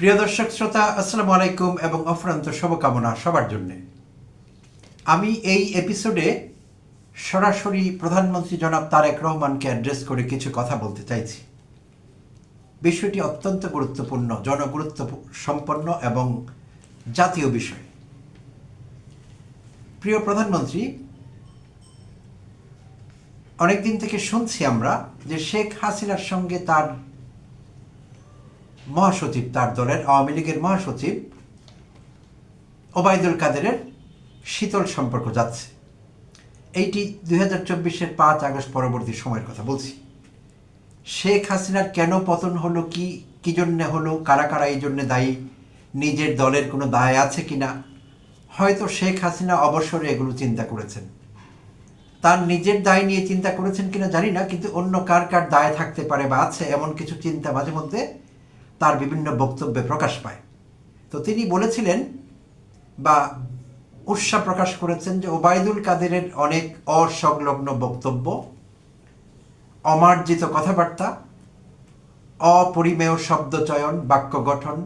প্রিয় দর্শক শ্রোতা, আসসালামু আলাইকুম এবং অফুরন্ত শুভকামনা সবার জন্যে। আমি এই এপিসোডে সরাসরি প্রধানমন্ত্রী জনাব তারেক রহমানকে অ্যাড্রেস করে কিছু কথা বলতে চাইছি। বিষয়টি অত্যন্ত গুরুত্বপূর্ণ, জনগুরুত্ব সম্পন্ন এবং জাতীয় বিষয়। প্রিয় প্রধানমন্ত্রী, অনেকদিন থেকে শুনছি আমরা যে শেখ হাসিনার সঙ্গে তার মহাসচিব, তার দলের আওয়ামী লীগের মহাসচিব ওবায়দুল কাদেরের শীতল সম্পর্ক যাচ্ছে। এইটি 2024-এর 5 আগস্ট পরবর্তী সময়ের কথা বলছি। শেখ হাসিনার কেন পতন হলো, কি জন্যে হলো, কারা কারা এই জন্যে দায়ী, নিজের দলের কোনো দায় আছে কিনা, হয়তো শেখ হাসিনা অবসরে এগুলো চিন্তা করেছেন। তার নিজের দায় নিয়ে চিন্তা করেছেন কিনা জানি না, কিন্তু অন্য কার কার দায় থাকতে পারে বা আছে এমন কিছু চিন্তা মাঝে মধ্যে তার বিভিন্ন বক্তব্যে প্রকাশ পায়। তো তিনি বলেছিলেন বা উৎসাহ প্রকাশ করেছেন যে ওবায়দুল কাদেরের অনেক অসংলগ্ন বক্তব্য, অমার্জিত কথাবার্তা, অপরিমেয় শব্দচয়ন, বাক্য গঠন,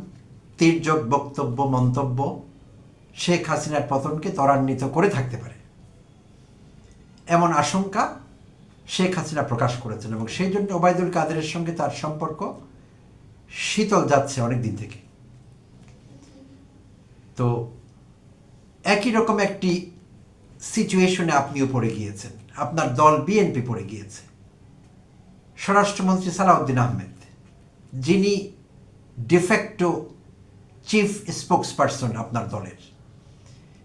তির্যক বক্তব্য, মন্তব্য শেখ হাসিনার পতনকে ত্বরান্বিত করে থাকতে পারে এমন আশঙ্কা শেখ হাসিনা প্রকাশ করেছেন, এবং সেই জন্য ওবায়দুল কাদেরের সঙ্গে তার সম্পর্ক শীতল যাচ্ছে অনেক দিন থেকে। তো একই রকম একটি সিচুয়েশনে আপনিও পড়ে গিয়েছেন, আপনার দল বিএনপি পড়ে গিয়েছে। স্বরাষ্ট্রমন্ত্রী সালাউদ্দিন আহমেদ, যিনি ডিফেক্টো চিফ স্পোকসপারসন আপনার দলের,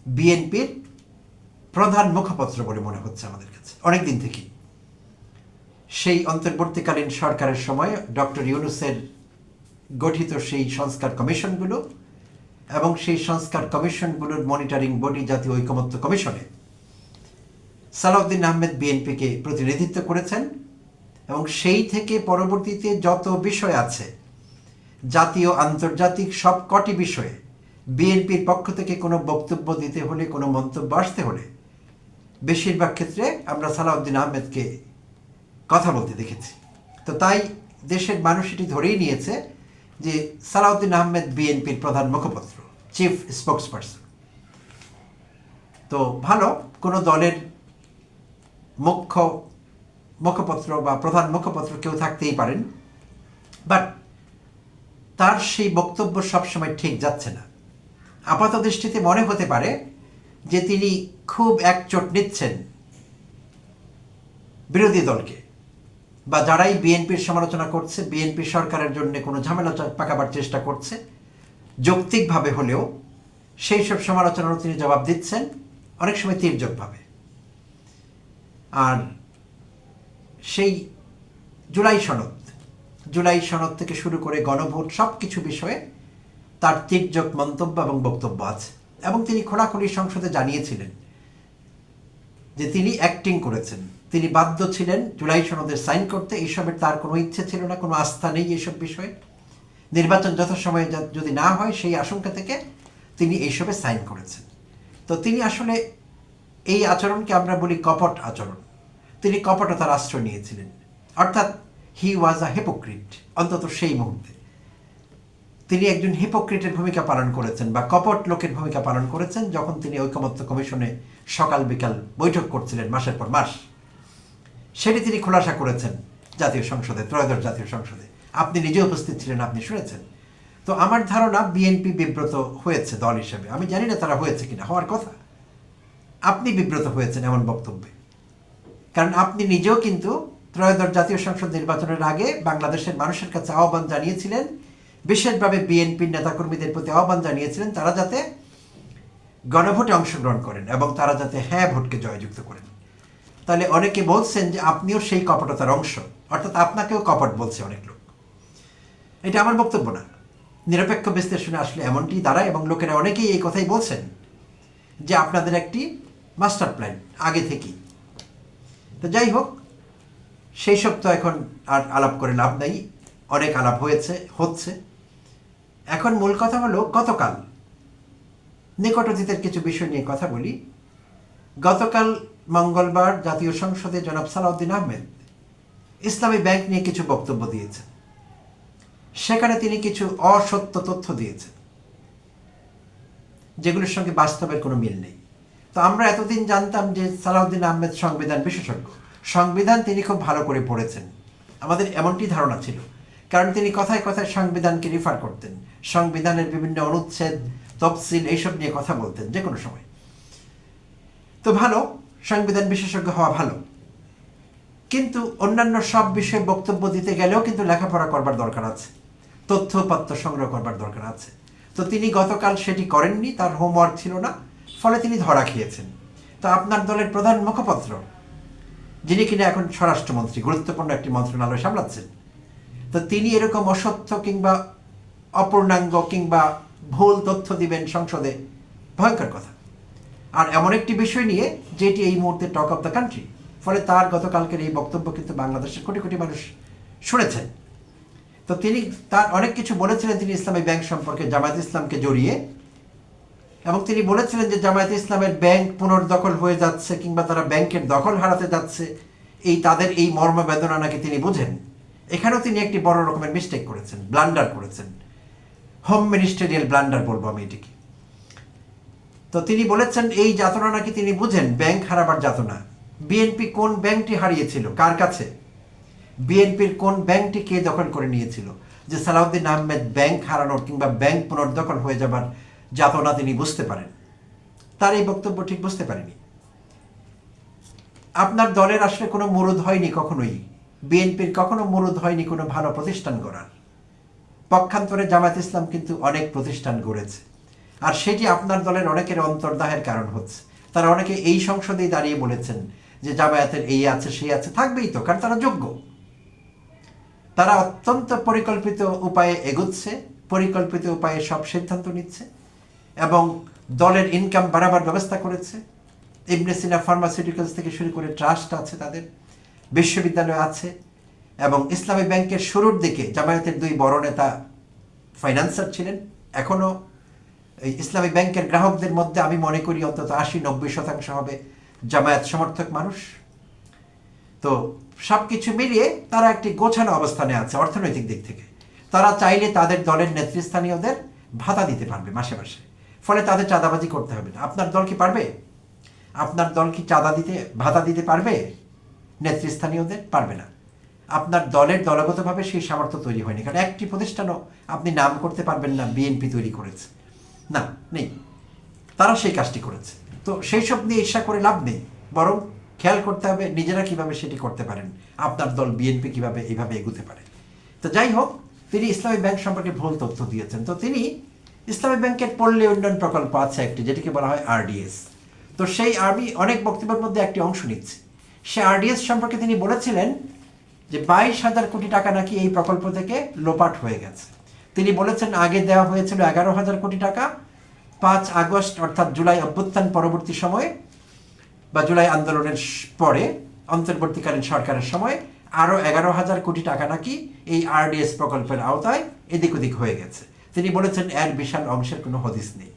বিএনপির প্রধান মুখপাত্র বলে মনে হচ্ছে আমাদের কাছে অনেক দিন থেকেই। সেই অন্তর্বর্তীকালীন সরকারের সময় ডক্টর ইউনূসের গঠিত সেই সংস্কার কমিশনগুলো এবং সেই সংস্কার কমিশনগুলোর মনিটরিং বডি জাতীয় ঐকমত্য কমিশনে সালাউদ্দিন আহমেদ বিএনপিকে প্রতিনিধিত্ব করেছেন, এবং সেই থেকে পরবর্তীতে যত বিষয় আছে জাতীয় আন্তর্জাতিক সব কটি বিষয়ে বিএনপির পক্ষ থেকে কোনো বক্তব্য দিতে হলে, কোনো মন্তব্য আসতে হলে বেশিরভাগ ক্ষেত্রে আমরা সালাউদ্দিন আহমেদকে কথা বলতে দেখেছি। তো তাই দেশের মানুষ এটি ধরেই নিয়েছে যে সালাউদ্দিন আহমেদ বিএনপির প্রধান মুখপাত্র, চিফ স্পোকসপারসন। তো ভালো, কোনো দলের মুখপাত্র বা প্রধান মুখপাত্র কেউ থাকতেই পারেন, বাট তার সেই বক্তব্য সবসময় ঠিক যাচ্ছে না। আপাত দৃষ্টিতে মনে হতে পারে যে তিনি খুব একচোট নিচ্ছেন বিরোধী দলকে, বা যারাই বিএনপির সমালোচনা করছে, বিএনপি সরকারের জন্য কোনো ঝামেলা পাকাবার চেষ্টা করছে যৌক্তিকভাবে হলেও, সেই সব সমালোচনারও তিনি জবাব দিচ্ছেন, অনেক সময় তির্যকভাবে। আর সেই জুলাই সনদ থেকে শুরু করে গণভোট সব কিছু বিষয়ে তার তির্যক মন্তব্য এবং বক্তব্য আছে, এবং তিনি খোলাখুলি সংসদে জানিয়েছিলেন যে তিনি অ্যাক্টিং করেছেন, তিনি বাধ্য ছিলেন জুলাই সনদের সাইন করতে। এইসবের তার কোনো ইচ্ছে ছিল না, কোনো আস্থা নেই এইসব বিষয়ে। নির্বাচন যথাসময়ে যদি না হয় সেই আশঙ্কা থেকে তিনি এইসবে সাইন করেছেন। তো তিনি আসলে এই আচরণকে আমরা বলি কপট আচরণ। তিনি কপটতার আশ্রয় নিয়েছিলেন, অর্থাৎ হি ওয়াজ আ হিপোক্রিট। অন্তত সেই মুহূর্তে তিনি একজন হিপোক্রিটের ভূমিকা পালন করেছেন বা কপট লোকের ভূমিকা পালন করেছেন, যখন তিনি ঐকমত্য কমিশনে সকাল বিকাল বৈঠক করছিলেন মাসের পর মাস। সেটি তিনি খোলাসা করেছেন জাতীয় সংসদে, ত্রয়োদশ জাতীয় সংসদে। আপনি নিজে উপস্থিত ছিলেন, আপনি শুনেছেন। তো আমার ধারণা বিএনপি বিব্রত হয়েছে দল হিসেবে। আমি জানি না তারা হয়েছে কিনা, হওয়ার কথা। আপনি বিব্রত হয়েছেন এমন বক্তব্যে, কারণ আপনি নিজেও কিন্তু ত্রয়োদশ জাতীয় সংসদ নির্বাচনের আগে বাংলাদেশের মানুষের কাছে আহ্বান জানিয়েছিলেন, বিশেষভাবে বিএনপির নেতাকর্মীদের প্রতি আহ্বান জানিয়েছিলেন তারা যাতে গণভোটে অংশগ্রহণ করেন এবং তারা যাতে হ্যাঁ ভোটকে জয়যুক্ত করেন। তাহলে অনেকে বলছেন যে আপনিও সেই কপটতার অংশ, অর্থাৎ আপনাকেও কপট বলছে অনেক লোক। এটা আমার বক্তব্য না, নিরপেক্ষ বিশ্লেষণে আসলে এমনটি দাঁড়ায়, এবং লোকেরা অনেকেই এই কথাই বলছেন যে আপনাদের একটি মাস্টার প্ল্যান আগে থেকেই। তো যাই হোক, সেই সব তো এখন আর আলাপ করে লাভ নাই, অনেক আলাপ হচ্ছে। এখন মূল কথা হলো, গতকাল নিকট অতীতের কিছু বিষয় নিয়ে কথা বলি। গতকাল মঙ্গলবার জাতীয় সংসদে জনাব সালাউদ্দিন আহমেদ ইসলামী ব্যাংক নিয়ে কিছু বক্তব্য দিয়েছেন। সেখানে তিনি কিছু অসত্য তথ্য দিয়েছেন, যেগুলোর সঙ্গে বাস্তবের কোনো মিল নেই। তো আমরা এতদিন জানতাম যে সালাউদ্দিন আহমেদ সংবিধান বিশেষজ্ঞ, সংবিধান তিনি খুব ভালো করে পড়েছেন, আমাদের এমনটি ধারণা ছিল, কারণ তিনি কথায় কথায় সংবিধানকে রিফার করতেন, সংবিধানের বিভিন্ন অনুচ্ছেদ, তফসিল এইসব নিয়ে কথা বলতেন যে কোনো সময়। তো ভালো, সংবিধান বিশেষজ্ঞ হওয়া ভালো, কিন্তু অন্যান্য সব বিষয়ে বক্তব্য দিতে গেলেও কিন্তু লেখাপড়া করবার দরকার আছে, তথ্যপাত্য সংগ্রহ করবার দরকার আছে। তো তিনি গতকাল সেটি করেননি, তার হোমওয়ার্ক ছিল না, ফলে তিনি ধরা খেয়েছেন। তো আপনার দলের প্রধান মুখপাত্র, যিনি কিনা এখন স্বরাষ্ট্রমন্ত্রী, গুরুত্বপূর্ণ একটি মন্ত্রণালয় সামলাচ্ছেন, তো তিনি এরকম অসত্য কিংবা অপূর্ণাঙ্গ কিংবা ভুল তথ্য দিবেন সংসদে, ভয়ঙ্কর কথা। আর এমন একটি বিষয় নিয়ে যেটি এই মুহূর্তে টক অফ দ্য কান্ট্রি, ফলে তার গতকালকের এই বক্তব্য কিন্তু বাংলাদেশের কোটি কোটি মানুষ শুনেছেন। তো তিনি তার অনেক কিছু বলেছিলেন তিনি ইসলামী ব্যাংক সম্পর্কে, জামায়াত ইসলামকে জড়িয়ে, এবং তিনি বলেছিলেন যে জামায়াত ইসলামের ব্যাংক পুনর্দখল হয়ে যাচ্ছে কিংবা তারা ব্যাংকের দখল হারাতে যাচ্ছে, তাদের এই মর্মবেদনা নাকি তিনি বুঝেন। এখানেও তিনি একটি বড় রকমের মিস্টেক করেছেন, ব্লান্ডার করেছেন, হোম মিনিস্টেরিয়াল ব্লান্ডার বলবো আমি এটিকে। তো তিনি বলেছেন এই যাতনা নাকি তিনি বুঝেন, ব্যাংক হারাবার যাতনা। বিএনপি কোন ব্যাংকটি হারিয়েছিল, কার কাছে? বিএনপির কোন ব্যাংকটি কে দখল করে নিয়েছিল, যে সালাউদ্দিন আহমেদ ব্যাংক হারানোর কিংবা ব্যাংক পুনর্দখল হয়ে যাবার যাতনা তিনি বুঝতে পারেন? তার এই বক্তব্য ঠিক বুঝতে পারেনি। আপনার দলের আসলে কোনো মুরুদ হয়নি কখনোই, বিএনপির কখনো মুরুদ হয়নি কোনো ভালো প্রতিষ্ঠান গড়ার। পক্ষান্তরে জামায়াত ইসলাম কিন্তু অনেক প্রতিষ্ঠান গড়েছে, আর সেটি আপনার দলের অনেকের অন্তর্দাহের কারণ হচ্ছে। তারা অনেকে এই সংসদেই দাঁড়িয়ে বলেছেন যে জামায়াতের এই আছে সেই আছে, থাকবেই তো, কারণ তারা যোগ্য। তারা অত্যন্ত পরিকল্পিত উপায়ে এগুচ্ছে, পরিকল্পিত উপায়ে সব সিদ্ধান্ত নিচ্ছে এবং দলের ইনকাম বাড়াবার ব্যবস্থা করেছে। ইবনে সিনা ফার্মাসিউটিক্যালস থেকে শুরু করে ট্রাস্ট আছে, তাদের বিশ্ববিদ্যালয় আছে, এবং ইসলামী ব্যাংকের শুরুর দিকে জামায়াতের দুই বড় নেতা ফাইন্যান্সার ছিলেন। এখনও এই ইসলামী ব্যাংকের গ্রাহকদের মধ্যে আমি মনে করি অন্তত 80-90% হবে জামায়াত সমর্থক মানুষ। তো সব কিছু মিলিয়ে তারা একটি গোছানো অবস্থানে আছে অর্থনৈতিক দিক থেকে। তারা চাইলে তাদের দলের নেতৃস্থানীয়দের ভাতা দিতে পারবে মাসে মাসে, ফলে তাদের চাঁদাবাজি করতে হবে না। আপনার দল কি পারবে? আপনার দল কি ভাতা দিতে পারবে নেতৃস্থানীয়দের? পারবে না। আপনার দলের দলগতভাবে সেই সামর্থ্য তৈরি হয়নি, কারণ একটি প্রতিষ্ঠানও আপনি নাম করতে পারবেন না বিএনপি তৈরি করেছে, না, নেই। তারা সেই কাজটি করেছে। তো সেই সব নিয়ে ঈর্ষা করে লাভ নেই, বরং খেয়াল করতে হবে নিজেরা কিভাবে সেটি করতে পারেন, আপনার দল বিএনপি কিভাবে এইভাবে এগুতে পারে। তো যাই হোক, তিনি ইসলামী ব্যাংক সম্পর্কে ভুল তথ্য দিয়েছেন। তো তিনি ইসলামী ব্যাংকের পল্লী উন্নয়ন প্রকল্প আছে একটি, যেটিকে বলা হয় আরডিএস। তো সেই আমি অনেক বক্তব্যের মধ্যে একটি অংশ নিচ্ছি। সে আরডিএস সম্পর্কে তিনি বলেছিলেন যে 22,000 কোটি টাকা নাকি এই প্রকল্প থেকে লোপাট হয়ে গেছে। তিনি বলেছেন আগে দেওয়া হয়েছিল 11,000 কোটি টাকা, 5 আগস্ট অর্থাৎ জুলাই অভ্যুত্থান পরবর্তী সময়ে বা জুলাই আন্দোলনের পরে অন্তর্বর্তীকালীন সরকারের সময় আরও 11,000 কোটি টাকা নাকি এই আরডিএস প্রকল্পের আওতায় এদিক ওদিক হয়ে গেছে। তিনি বলেছেন এর বিশাল অংশের কোনো হদিস নেই।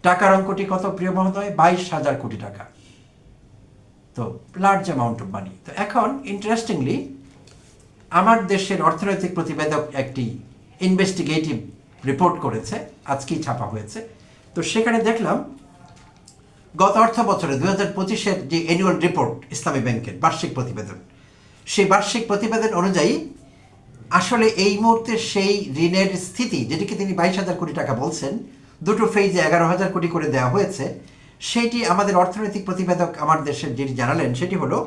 টাকার অঙ্কটি কত প্রিয় মহোদয়? 22,000 কোটি টাকা। তো লার্জ অ্যামাউন্ট অফ মানি। তো এখন ইন্টারেস্টিংলি আমার দেশের অর্থনৈতিক প্রতিবেদক একটি ইনভেস্টিগেটিভ রিপোর্ট করেছে, আজকেই ছাপা হয়েছে। তো সেখানে দেখলাম গত অর্থ বছরে 2025-এর যে অ্যানুয়াল রিপোর্ট ইসলামী ব্যাংকের বার্ষিক প্রতিবেদন, সেই বার্ষিক প্রতিবেদন অনুযায়ী আসলে এই মুহূর্তে সেই ঋণের স্থিতি, যেটিকে তিনি 22,000 কোটি টাকা বলছেন, দুটো ফেজে 11,000 কোটি করে দেওয়া হয়েছে, সেইটি আমাদের অর্থনৈতিক প্রতিবেদক আমার দেশের যিনি জানালেন সেটি হলো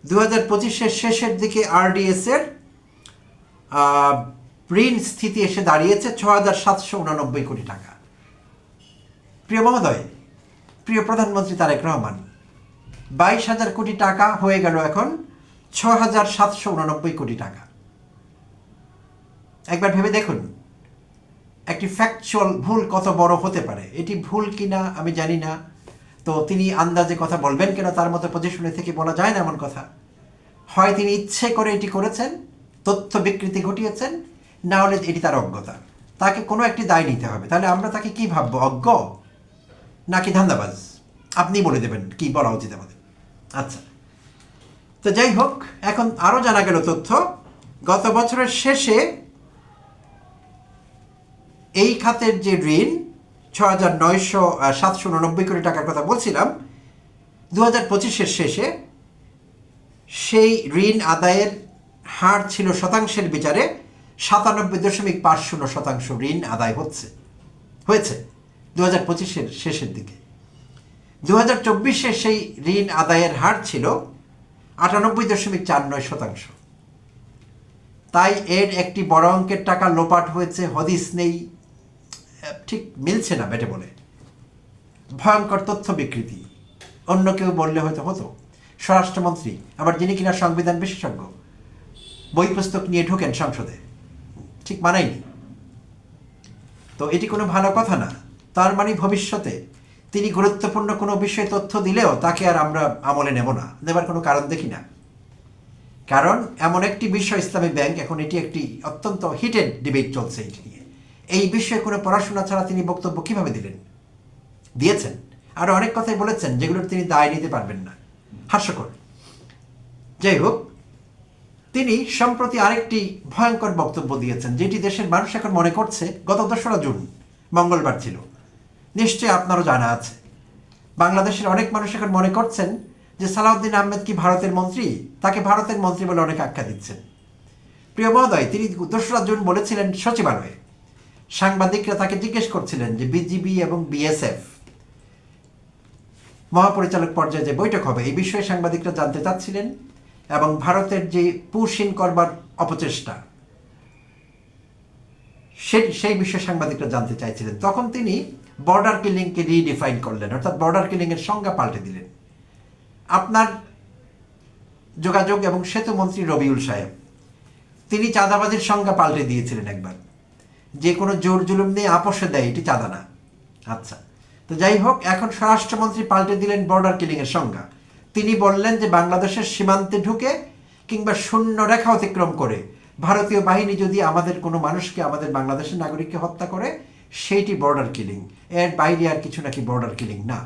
2025-এর শেষের দিকে আরডিএস-এর ঋণ স্থিতি এসে দাঁড়িয়েছে 6,789 কোটি টাকা। প্রিয় মহোদয়, প্রিয় প্রধানমন্ত্রী তারেক রহমান, 22,000 কোটি টাকা হয়ে গেল এখন 6,789 কোটি টাকা। একবার ভেবে দেখুন একটি ফ্যাকচুয়াল ভুল কত বড় হতে পারে। এটি ভুল কিনা আমি জানি না, তো তিনি আন্দাজে কথা বলবেন কেন, তার মতো পজিশনে থেকে বলা যায় না এমন কথা। হয় তিনি ইচ্ছে করে এটি করেছেন, তথ্য বিকৃতি ঘটিয়েছেন, না হলে এটি তার অজ্ঞতা। তাকে কোনো একটি দায় নিতে হবে। তাহলে আমরা তাকে কি ভাববো, অজ্ঞ নাকি ধান্দাবাজ? আপনি বলে দেবেন কি বলা উচিত আমাদের। আচ্ছা, তো যাই হোক, এখন আরও জানা গেল তথ্য, গত বছরের শেষে এই খাতের যে ঋণ 6,900,789 কোটি টাকার কথা বলছিলাম, 2025-এর শেষে সেই ঋণ আদায়ের হার ছিল শতাংশের বিচারে 97.50% ঋণ আদায় হয়েছে 2025-এর শেষের দিকে। 2024-এ সেই ঋণ আদায়ের হার ছিল 98.49%। তাই এর একটি বড় অঙ্কের টাকা লোপাট হয়েছে, হদিস নেই, ঠিক মিলছে না বেটে বলে। ভয়ঙ্কর তথ্য বিকৃতি। অন্য কেউ বললে হয়তো হতো, স্বরাষ্ট্রমন্ত্রী, আবার যিনি কিনা সংবিধান বিশেষজ্ঞ, বই পুস্তক নিয়ে ঢোকেন সংসদে, ঠিক মানায়নি। তো এটি কোনো ভালো কথা না। তার মানে ভবিষ্যতে তিনি গুরুত্বপূর্ণ কোনো বিষয়ে তথ্য দিলেও তাকে আর আমরা আমলে নেব না, নেবার কোনো কারণ দেখি না। কারণ এমন একটি বিষয় ইসলামী ব্যাংক, এখন এটি একটি অত্যন্ত হিটেড ডিবেট চলছে এটি নিয়ে। এই বিষয়ে কোনো পড়াশোনা ছাড়া তিনি বক্তব্য কিভাবে দিয়েছেন। আরও অনেক কথাই বলেছেন যেগুলোর তিনি দায় নিতে পারবেন না, হাস্যকর। যাই হোক, তিনি সম্প্রতি আরেকটি ভয়ঙ্কর বক্তব্য দিয়েছেন, যেটি দেশের মানুষ এখন মনে করছে, গত 2রা জুন মঙ্গলবার ছিল, নিশ্চয়ই আপনারও জানা আছে। বাংলাদেশের অনেক মানুষ এখন মনে করছেন যে সালাউদ্দিন আহমেদ কি ভারতের মন্ত্রী, তাকে ভারতের মন্ত্রী বলে অনেক আখ্যা দিচ্ছেন। প্রিয় মহোদয়, তিনি 2রা জুন বলেছিলেন সচিবালয়ে, সাংবাদিকরা তাকে জিজ্ঞেস করছিলেন যে বিজিবি এবং বিএসএফ মহাপরিচালক পর্যায়ে যে বৈঠক হবে এই বিষয়ে সাংবাদিকরা জানতে চাচ্ছিলেন, এবং ভারতের যে পুশিন করবার অপচেষ্টা সেই বিষয়ে সাংবাদিকরা জানতে চাইছিলেন। তখন তিনি বর্ডার কিলিংকে রিডিফাইন করলেন, অর্থাৎ বর্ডার কিলিংয়ের সংজ্ঞা পাল্টে দিলেন। আপনার যোগাযোগ এবং সেতু মন্ত্রী রবিউল সাহেব, তিনি চাঁদাবাজির সংজ্ঞা পাল্টে দিয়েছিলেন একবার, যে কোনো জোর জুলুম নিয়ে আপোষে দেয়, এটি চাঁদা না। আচ্ছা, তো যাই হোক, এখন স্বরাষ্ট্রমন্ত্রী পাল্টে দিলেন বর্ডার কিলিংয়ের সংজ্ঞা। তিনি বললেন যে বাংলাদেশের সীমান্তে ঢুকে কিংবা শূন্য রেখা অতিক্রম করে ভারতীয় বাহিনী যদি আমাদের কোনো মানুষকে, আমাদের বাংলাদেশের নাগরিককে হত্যা করে, সেইটি বর্ডার কিলিং, এর বাইরে আর কিছু নাকি বর্ডার কিলিং না।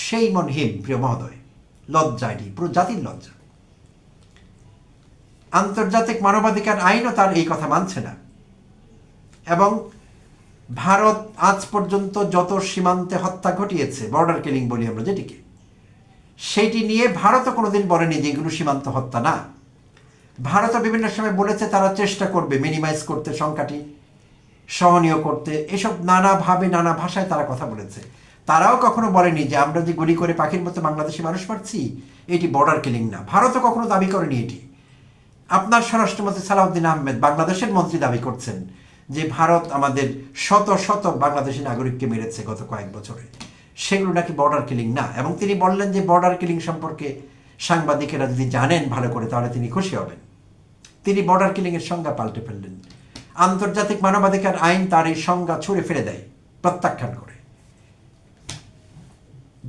সেই মনহিম, প্রিয় মহোদয়, লজ্জা, এটি পুরো জাতির লজ্জা। আন্তর্জাতিক মানবাধিকার আইনও তার এই কথা মানছে না। এবং ভারত আজ পর্যন্ত যত সীমান্তে হত্যা ঘটিয়েছে, বর্ডার কিলিং বলি আমরা যেটিকে, সেইটি নিয়ে ভারতও কোনোদিন বলেনি যে এগুলো সীমান্ত হত্যা না। ভারতও বিভিন্ন সময় বলেছে তারা চেষ্টা করবে মিনিমাইজ করতে, সংখ্যাটি সহনীয় করতে, এসব নানাভাবে নানা ভাষায় তারা কথা বলেছে। তারাও কখনো বলেনি যে আমরা যে গুলি করে পাখির মতো বাংলাদেশি মানুষ মারছি এটি বর্ডার কিলিং না। ভারতও কখনো দাবি করেনি এটি। আপনার স্বরাষ্ট্রমন্ত্রী সালাউদ্দিন আহমেদ, বাংলাদেশের মন্ত্রী, দাবি করছেন যে ভারত আমাদের শত শত বাংলাদেশি নাগরিককে মেরেছে গত কয়েক বছরে, সেগুলো নাকি বর্ডার কিলিং না। এবং তিনি বললেন যে বর্ডার কিলিং সম্পর্কে সাংবাদিকেরা যদি জানেন ভালো করে তাহলে তিনি খুশি হবেন। তিনি বর্ডার কিলিংয়ের সংজ্ঞা পাল্টে ফেললেন। আন্তর্জাতিক মানবাধিকার আইন তার এই সংজ্ঞা ছুঁড়ে ফেলে দেয়, প্রত্যাখ্যান করে।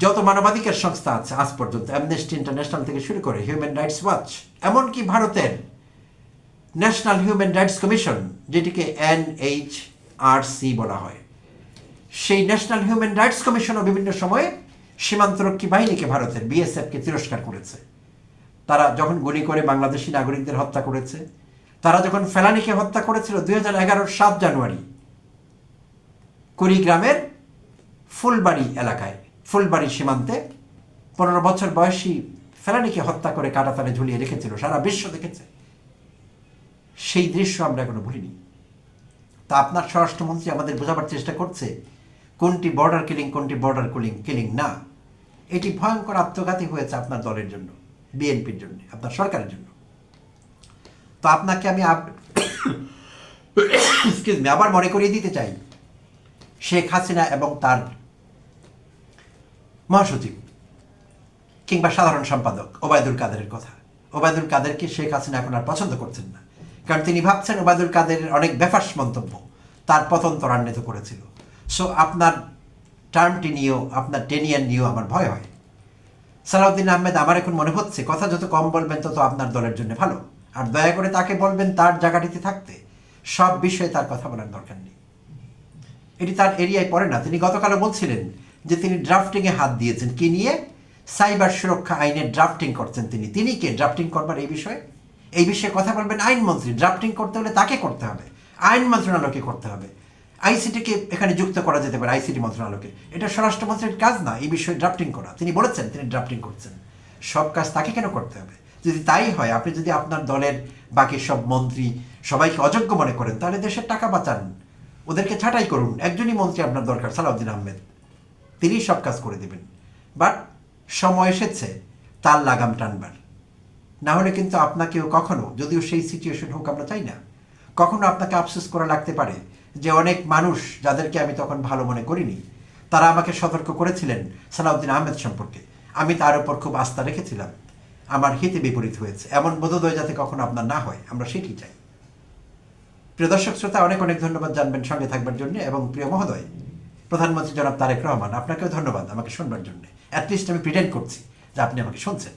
যত মানবাধিকার সংস্থা আছে আজ পর্যন্ত, অ্যামনেস্টি ইন্টারন্যাশনাল থেকে শুরু করে হিউম্যান রাইটস ওয়াচ, এমনকি ভারতের ন্যাশনাল হিউম্যান রাইটস কমিশন, যেটিকে NHRC বলা হয়, সেই ন্যাশনাল হিউম্যান রাইটস কমিশনও বিভিন্ন সময়ে সীমান্তরক্ষী বাহিনীকে, ভারতের বিএসএফকে তিরস্কার করেছে। তারা যখন গুলি করে বাংলাদেশি নাগরিকদের হত্যা করেছে, তারা যখন ফেলানিকে হত্যা করেছিল 2011-র 7 জানুয়ারি কুড়িগ্রামের ফুলবাড়ি এলাকায়, ফুলবাড়ি সীমান্তে 15 বছর বয়সী ফেলানিকে হত্যা করে কাঁটাতারে ঝুলিয়ে রেখেছিল, সারা বিশ্ব দেখেছে। সেই দৃশ্য আমরা এখনো ভুলিনি। তা আপনার স্বরাষ্ট্রমন্ত্রী আমাদের বোঝাবার চেষ্টা করছে কোনটি বর্ডার কিলিং, কোনটি বর্ডার কিলিং না। এটি ভয়ঙ্কর আত্মঘাতী হয়েছে আপনার দলের জন্য, বিএনপির জন্য, আপনার সরকারের জন্য। তো আপনাকে আমি আবার মনে করিয়ে দিতে চাই শেখ হাসিনা এবং তার মহাসচিব কিংবা সাধারণ সম্পাদক ওবায়দুল কাদেরের কথা। ওবায়দুল কাদেরকে শেখ হাসিনা এখন আর পছন্দ করছেন না, কারণ তিনি ভাবছেন ওবায়দুল কাদেরের অনেক বেফাস মন্তব্য তার পতন ত্বরান্বিত করেছিল। সো আপনার টার্মটি নিয়েও, আপনার টেনিয়ার নিয়েও আমার ভয় হয়। সালাউদ্দিন আহমেদ, আমার এখন মনে হচ্ছে কথা যত কম বলবেন তত আপনার দলের জন্য ভালো। আর দয়া করে তাকে বলবেন তার জায়গাটিতে থাকতে, সব বিষয়ে তার কথা বলার দরকার নেই, এটি তার এরিয়ায় পড়ে না। তিনি গতকালও বলছিলেন যে তিনি ড্রাফটিংয়ে হাত দিয়েছেন, কি নিয়ে? সাইবার সুরক্ষা আইনের ড্রাফটিং করছেন তিনি কে ড্রাফটিং করবার এই বিষয়ে কথা বলবেন আইনমন্ত্রী। ড্রাফটিং করতে হলে তাকে করতে হবে, আইন মন্ত্রণালয়কে করতে হবে। আইসিটিকে এখানে যুক্ত করা যেতে পারে, আইসিটি মন্ত্রণালয়কে। এটা স্বরাষ্ট্রমন্ত্রীর কাজ না এই বিষয়ে ড্রাফটিং করা। তিনি বলেছেন তিনি ড্রাফটিং করছেন, সব কাজ তাকে কেন করতে হবে? যদি তাই হয়, আপনি যদি আপনার দলের বাকি সব মন্ত্রী সবাইকে অযোগ্য মনে করেন, তাহলে দেশের টাকা বাঁচান, ওদেরকে ছাঁটাই করুন। একজনই মন্ত্রী আপনার দরকার, সালাউদ্দিন আহমেদ, তিনিই সব কাজ করে দেবেন। বাট সময় এসেছে তার লাগাম টানবার। না হলে কিন্তু আপনাকেও কখনো, যদিও সেই সিচুয়েশন হোক আমরা চাই না, কখনো আপনাকে আফসোস করা লাগতে পারে যে অনেক মানুষ যাদেরকে আমি তখন ভালো মনে করিনি, তারা আমাকে সতর্ক করেছিলেন সালাউদ্দিন আহমেদ সম্পর্কে, আমি তার উপর খুব আস্থা রেখেছিলাম, আমার হিতে বিপরীত হয়েছে। এমন বোধোদয় যাতে কখনো আপনার না হয়, আমরা সেটি চাই। প্রিয় দর্শক শ্রোতা, অনেক অনেক ধন্যবাদ জানবেন সঙ্গে থাকবার জন্য। এবং প্রিয় মহোদয় প্রধানমন্ত্রী জনাব তারেক রহমান, আপনাকেও ধন্যবাদ আমাকে শুনবার জন্য। অ্যাটলিস্ট আমি প্রিটেন্ড করছি যে আপনি আমাকে শুনছেন।